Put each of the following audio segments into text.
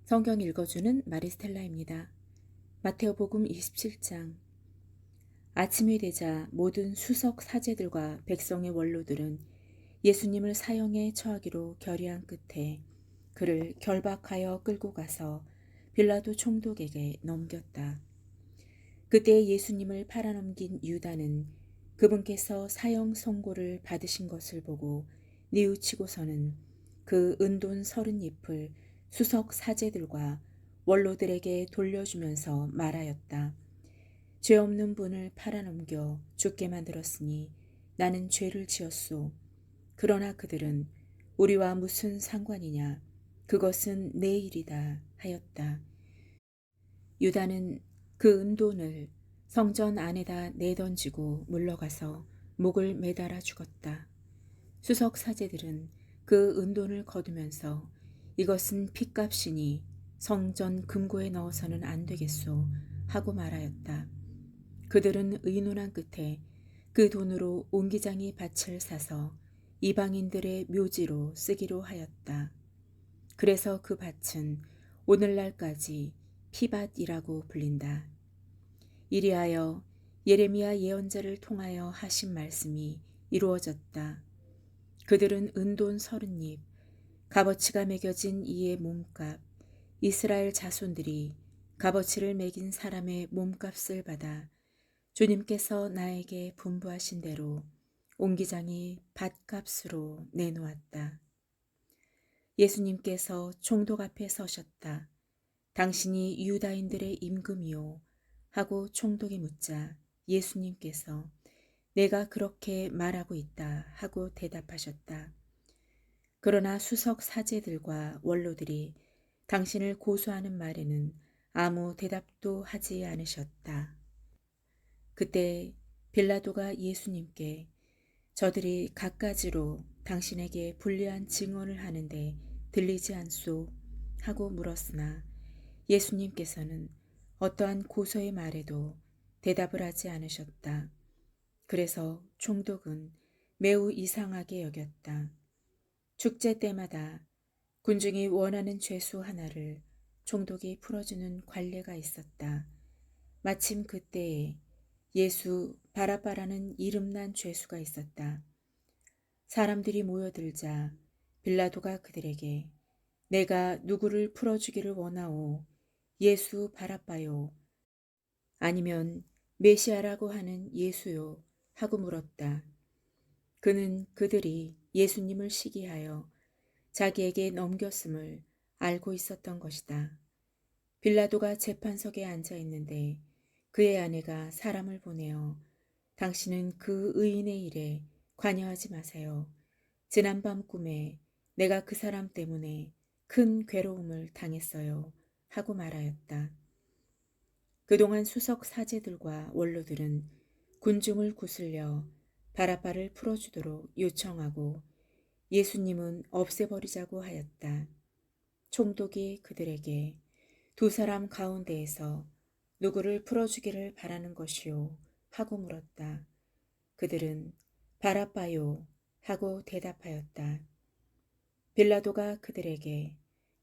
성경 읽어주는 마리스텔라입니다. 마테오복음 27장. 아침이 되자 모든 수석 사제들과 백성의 원로들은 예수님을 사형에 처하기로 결의한 끝에 그를 결박하여 끌고 가서 빌라도 총독에게 넘겼다. 그때 예수님을 팔아넘긴 유다는 그분께서 사형 선고를 받으신 것을 보고 뉘우치고서는 그 은돈 30잎을 수석 사제들과 원로들에게 돌려주면서 말하였다. 죄 없는 분을 팔아넘겨 죽게 만들었으니 나는 죄를 지었소. 그러나 그들은 우리와 무슨 상관이냐? 그것은 내 일이다 하였다. 유다는 그 은돈을 성전 안에다 내던지고 물러가서 목을 매달아 죽었다. 수석 사제들은 그 은돈을 거두면서 이것은 핏값이니 성전 금고에 넣어서는 안 되겠소 하고 말하였다. 그들은 의논한 끝에 그 돈으로 옹기장이 밭을 사서 이방인들의 묘지로 쓰기로 하였다. 그래서 그 밭은 오늘날까지 피밭이라고 불린다. 이리하여 예레미야 예언자를 통하여 하신 말씀이 이루어졌다. 그들은 은돈 30잎, 값어치가 매겨진 이의 몸값, 이스라엘 자손들이 값어치를 매긴 사람의 몸값을 받아 주님께서 나에게 분부하신 대로 옹기장이 밭값으로 내놓았다. 예수님께서 총독 앞에 서셨다. 당신이 유다인들의 임금이요? 하고 총독이 묻자 예수님께서 내가 그렇게 말하고 있다 하고 대답하셨다. 그러나 수석 사제들과 원로들이 당신을 고소하는 말에는 아무 대답도 하지 않으셨다. 그때 빌라도가 예수님께 저들이 갖가지로 당신에게 불리한 증언을 하는데 들리지 않소? 하고 물었으나 예수님께서는 어떠한 고소의 말에도 대답을 하지 않으셨다. 그래서 총독은 매우 이상하게 여겼다. 축제 때마다 군중이 원하는 죄수 하나를 총독이 풀어주는 관례가 있었다. 마침 그때에 예수 바라바라는 이름난 죄수가 있었다. 사람들이 모여들자 빌라도가 그들에게 내가 누구를 풀어주기를 원하오? 예수 바라바요? 아니면 메시아라고 하는 예수요? 하고 물었다. 그는 그들이 예수님을 시기하여 자기에게 넘겼음을 알고 있었던 것이다. 빌라도가 재판석에 앉아 있는데 그의 아내가 사람을 보내어 당신은 그 의인의 일에 관여하지 마세요. 지난밤 꿈에 내가 그 사람 때문에 큰 괴로움을 당했어요. 하고 말하였다. 그동안 수석 사제들과 원로들은 군중을 구슬려 바라바를 풀어주도록 요청하고 예수님은 없애버리자고 하였다. 총독이 그들에게 두 사람 가운데에서 누구를 풀어주기를 바라는 것이요? 하고 물었다. 그들은 바라바요 하고 대답하였다. 빌라도가 그들에게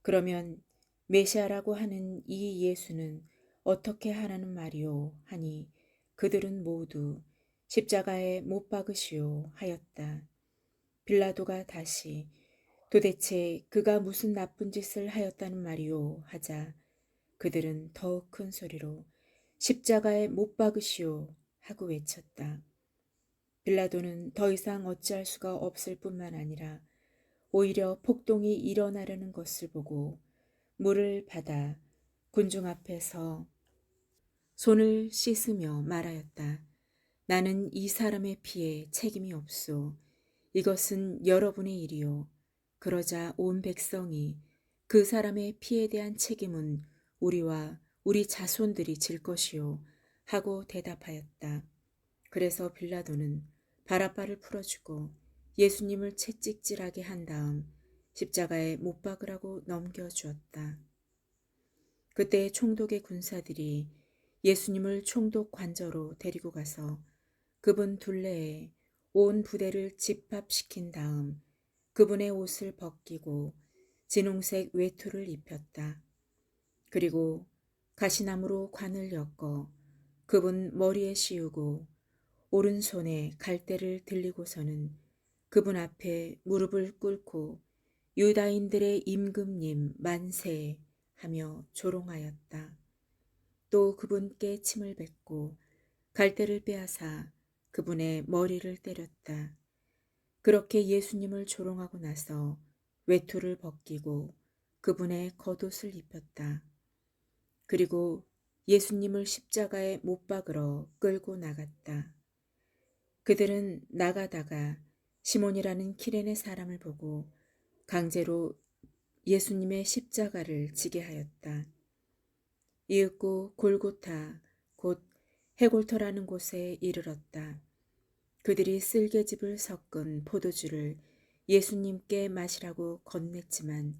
그러면 메시아라고 하는 이 예수는 어떻게 하라는 말이오? 하니 그들은 모두 십자가에 못 박으시오 하였다. 빌라도가 다시 도대체 그가 무슨 나쁜 짓을 하였다는 말이오? 하자 그들은 더욱 큰 소리로 십자가에 못 박으시오 하고 외쳤다. 빌라도는 더 이상 어찌할 수가 없을 뿐만 아니라 오히려 폭동이 일어나려는 것을 보고 물을 받아 군중 앞에서 손을 씻으며 말하였다. 나는 이 사람의 피에 책임이 없소. 이것은 여러분의 일이요. 그러자 온 백성이 그 사람의 피에 대한 책임은 우리와 우리 자손들이 질 것이요. 하고 대답하였다. 그래서 빌라도는 바라바를 풀어주고 예수님을 채찍질하게 한 다음 십자가에 못 박으라고 넘겨주었다. 그때 총독의 군사들이 예수님을 총독 관저로 데리고 가서 그분 둘레에 온 부대를 집합시킨 다음 그분의 옷을 벗기고 진홍색 외투를 입혔다. 그리고 가시나무로 관을 엮어 그분 머리에 씌우고 오른손에 갈대를 들리고서는 그분 앞에 무릎을 꿇고 유다인들의 임금님 만세 하며 조롱하였다. 또 그분께 침을 뱉고 갈대를 빼앗아 그분의 머리를 때렸다. 그렇게 예수님을 조롱하고 나서 외투를 벗기고 그분의 겉옷을 입혔다. 그리고 예수님을 십자가에 못 박으러 끌고 나갔다. 그들은 나가다가 시몬이라는 키레네 사람을 보고 강제로 예수님의 십자가를 지게 하였다. 이윽고 골고타 곧 해골터라는 곳에 이르렀다. 그들이 쓸개즙을 섞은 포도주를 예수님께 마시라고 건넸지만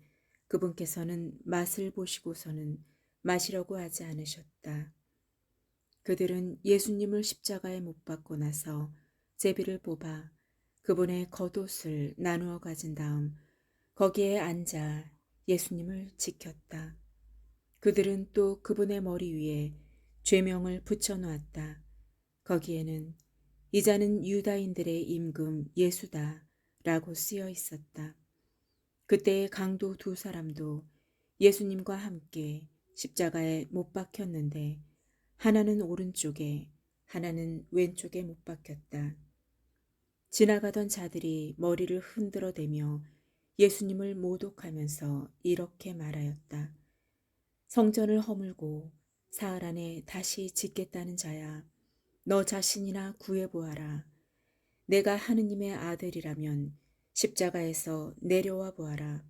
그분께서는 맛을 보시고서는 마시려고 하지 않으셨다. 그들은 예수님을 십자가에 못 박고 나서 제비를 뽑아 그분의 겉옷을 나누어 가진 다음 거기에 앉아 예수님을 지켰다. 그들은 또 그분의 머리 위에 죄명을 붙여 놓았다. 거기에는 이자는 유다인들의 임금 예수다 라고 쓰여 있었다. 그때의 강도 두 사람도 예수님과 함께 십자가에 못 박혔는데 하나는 오른쪽에 하나는 왼쪽에 못 박혔다. 지나가던 자들이 머리를 흔들어대며 예수님을 모독하면서 이렇게 말하였다. 성전을 허물고 사흘 안에 다시 짓겠다는 자야, 너 자신이나 구해보아라. 내가 하느님의 아들이라면 십자가에서 내려와 보아라.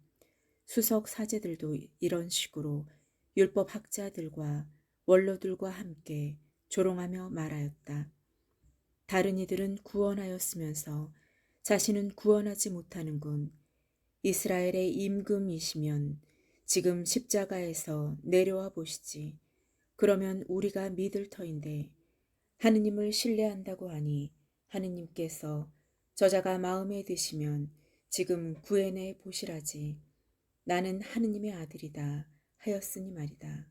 수석 사제들도 이런 식으로 율법 학자들과 원로들과 함께 조롱하며 말하였다. 다른 이들은 구원하였으면서 자신은 구원하지 못하는군. 이스라엘의 임금이시면 지금 십자가에서 내려와 보시지. 그러면 우리가 믿을 터인데 하느님을 신뢰한다고 하니 하느님께서 저자가 마음에 드시면 지금 구해내 보시라지. 나는 하느님의 아들이다 하였으니 말이다.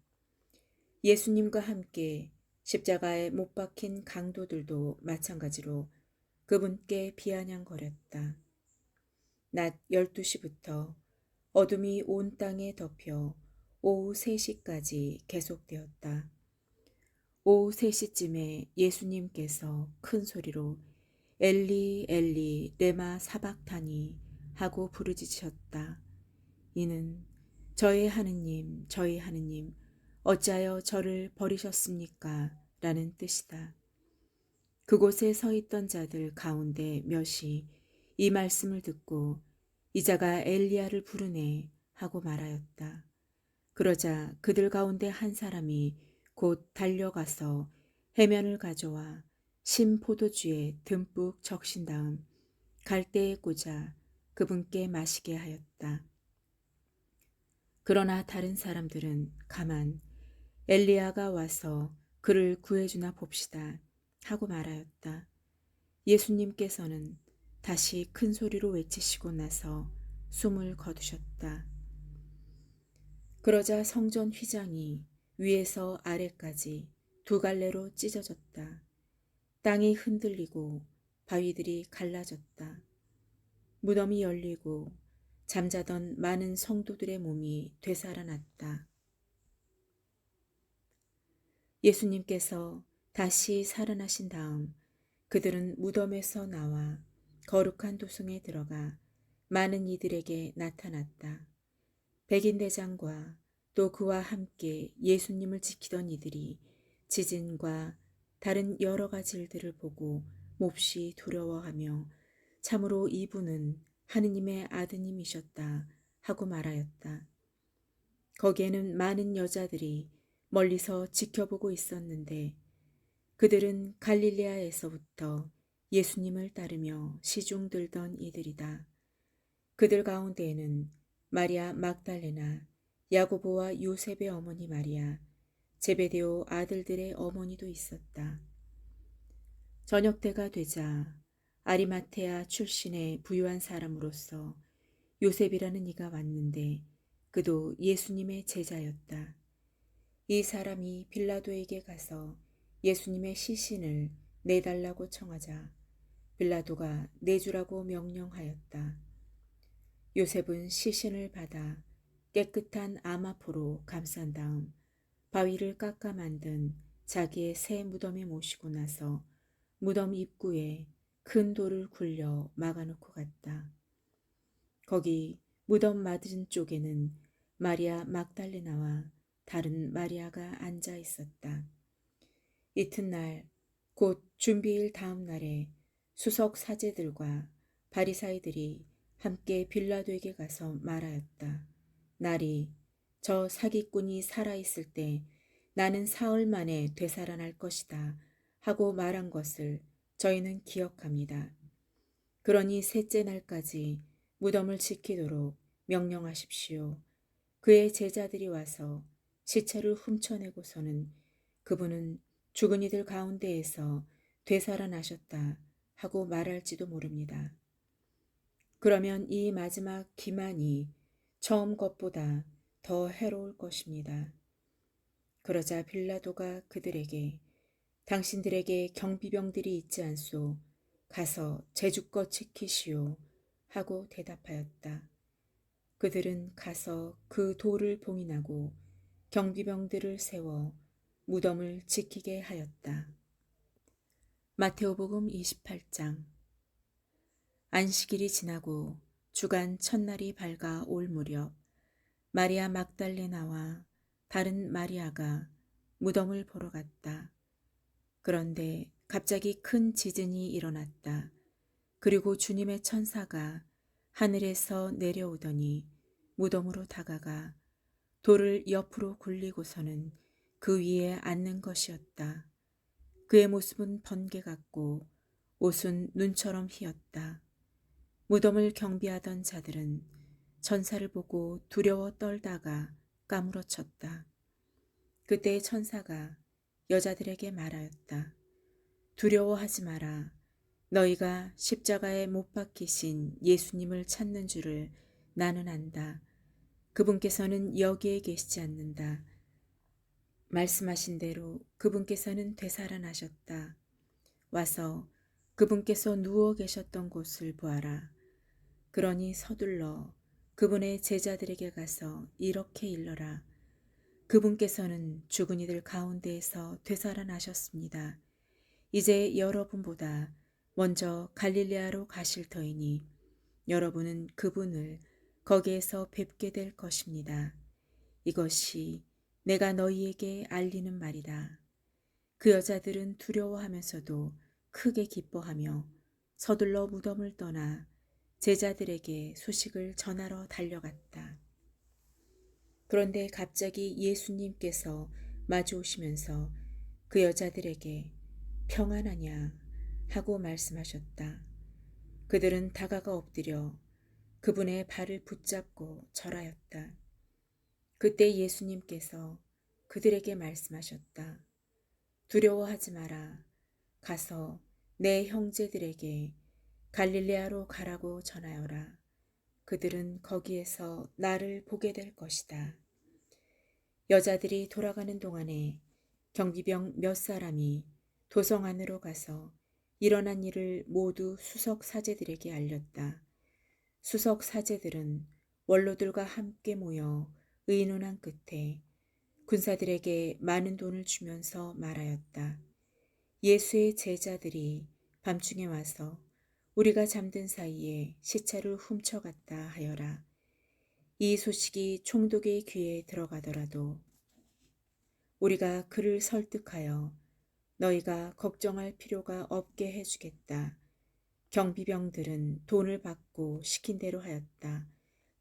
예수님과 함께 십자가에 못 박힌 강도들도 마찬가지로 그분께 비아냥거렸다. 낮 12시부터 어둠이 온 땅에 덮여 오후 3시까지 계속되었다. 오후 3시쯤에 예수님께서 큰 소리로 엘리 엘리 레마 사박타니 하고 부르짖으셨다. 이는 저의 하느님 저의 하느님 어찌하여 저를 버리셨습니까? 라는 뜻이다. 그곳에 서 있던 자들 가운데 몇이 이 말씀을 듣고 이자가 엘리야를 부르네 하고 말하였다. 그러자 그들 가운데 한 사람이 곧 달려가서 해면을 가져와 신 포도주에 듬뿍 적신 다음 갈대에 꽂아 그분께 마시게 하였다. 그러나 다른 사람들은 가만 엘리야가 와서 그를 구해주나 봅시다 하고 말하였다. 예수님께서는 다시 큰 소리로 외치시고 나서 숨을 거두셨다. 그러자 성전 휘장이 위에서 아래까지 두 갈래로 찢어졌다. 땅이 흔들리고 바위들이 갈라졌다. 무덤이 열리고 잠자던 많은 성도들의 몸이 되살아났다. 예수님께서 다시 살아나신 다음 그들은 무덤에서 나와 거룩한 도성에 들어가 많은 이들에게 나타났다. 백인대장과 또 그와 함께 예수님을 지키던 이들이 지진과 다른 여러 가지 일들을 보고 몹시 두려워하며 참으로 이분은 하느님의 아드님이셨다 하고 말하였다. 거기에는 많은 여자들이 멀리서 지켜보고 있었는데 그들은 갈릴레아에서부터 예수님을 따르며 시중 들던 이들이다. 그들 가운데에는 마리아 막달레나, 야고보와 요셉의 어머니 마리아, 제베데오 아들들의 어머니도 있었다. 저녁 때가 되자 아리마테아 출신의 부유한 사람으로서 요셉이라는 이가 왔는데 그도 예수님의 제자였다. 이 사람이 빌라도에게 가서 예수님의 시신을 내달라고 청하자 빌라도가 내주라고 명령하였다. 요셉은 시신을 받아 깨끗한 암아포로 감싼 다음 바위를 깎아 만든 자기의 새 무덤에 모시고 나서 무덤 입구에 큰 돌을 굴려 막아놓고 갔다. 거기 무덤 맞은 쪽에는 마리아 막달레나와 다른 마리아가 앉아 있었다. 이튿날 곧 준비일 다음 날에 수석 사제들과 바리사이들이 함께 빌라도에게 가서 말하였다. 날이 저 사기꾼이 살아있을 때 나는 사흘 만에 되살아날 것이다 하고 말한 것을 저희는 기억합니다. 그러니 셋째 날까지 무덤을 지키도록 명령하십시오. 그의 제자들이 와서 시체를 훔쳐내고서는 그분은 죽은 이들 가운데에서 되살아나셨다 하고 말할지도 모릅니다. 그러면 이 마지막 기만이 처음 것보다 더 해로울 것입니다. 그러자 빌라도가 그들에게 당신들에게 경비병들이 있지 않소. 가서 제주껏 지키시오. 하고 대답하였다. 그들은 가서 그 돌을 봉인하고 경비병들을 세워 무덤을 지키게 하였다. 마테오복음 28장. 안식일이 지나고 주간 첫날이 밝아 올 무렵 마리아 막달레나와 다른 마리아가 무덤을 보러 갔다. 그런데 갑자기 큰 지진이 일어났다. 그리고 주님의 천사가 하늘에서 내려오더니 무덤으로 다가가 돌을 옆으로 굴리고서는 그 위에 앉는 것이었다. 그의 모습은 번개 같고 옷은 눈처럼 희었다. 무덤을 경비하던 자들은 천사를 보고 두려워 떨다가 까무러쳤다. 그때 천사가 여자들에게 말하였다. 두려워하지 마라. 너희가 십자가에 못 박히신 예수님을 찾는 줄을 나는 안다. 그분께서는 여기에 계시지 않는다. 말씀하신 대로 그분께서는 되살아나셨다. 와서 그분께서 누워 계셨던 곳을 보아라. 그러니 서둘러 그분의 제자들에게 가서 이렇게 일러라. 그분께서는 죽은 이들 가운데에서 되살아나셨습니다. 이제 여러분보다 먼저 갈릴레아로 가실 터이니 여러분은 그분을 거기에서 뵙게 될 것입니다. 이것이 내가 너희에게 알리는 말이다. 그 여자들은 두려워하면서도 크게 기뻐하며 서둘러 무덤을 떠나 제자들에게 소식을 전하러 달려갔다. 그런데 갑자기 예수님께서 마주 오시면서 그 여자들에게 평안하냐 하고 말씀하셨다. 그들은 다가가 엎드려 그분의 발을 붙잡고 절하였다. 그때 예수님께서 그들에게 말씀하셨다. 두려워하지 마라. 가서 내 형제들에게 갈릴레아로 가라고 전하여라. 그들은 거기에서 나를 보게 될 것이다. 여자들이 돌아가는 동안에 경비병 몇 사람이 도성 안으로 가서 일어난 일을 모두 수석 사제들에게 알렸다. 수석 사제들은 원로들과 함께 모여 의논한 끝에 군사들에게 많은 돈을 주면서 말하였다. 예수의 제자들이 밤중에 와서 우리가 잠든 사이에 시체를 훔쳐갔다 하여라. 이 소식이 총독의 귀에 들어가더라도 우리가 그를 설득하여 너희가 걱정할 필요가 없게 해주겠다. 경비병들은 돈을 받고 시킨 대로 하였다.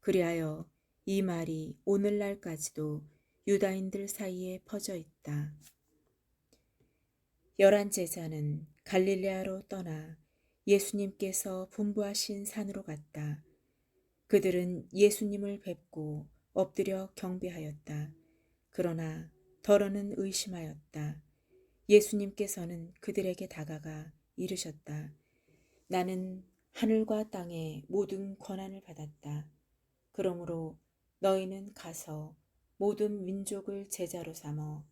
그리하여 이 말이 오늘날까지도 유다인들 사이에 퍼져 있다. 11 제자는 갈릴레아로 떠나 예수님께서 분부하신 산으로 갔다. 그들은 예수님을 뵙고 엎드려 경배하였다. 그러나 더러는 의심하였다. 예수님께서는 그들에게 다가가 이르셨다. 나는 하늘과 땅의 모든 권한을 받았다. 그러므로 너희는 가서 모든 민족을 제자로 삼어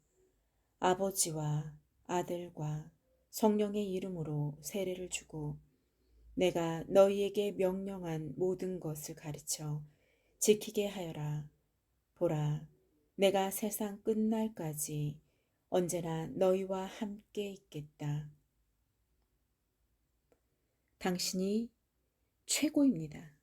아버지와 아들과 성령의 이름으로 세례를 주고 내가 너희에게 명령한 모든 것을 가르쳐 지키게 하여라. 보라, 내가 세상 끝날까지 언제나 너희와 함께 있겠다. 당신이 최고입니다.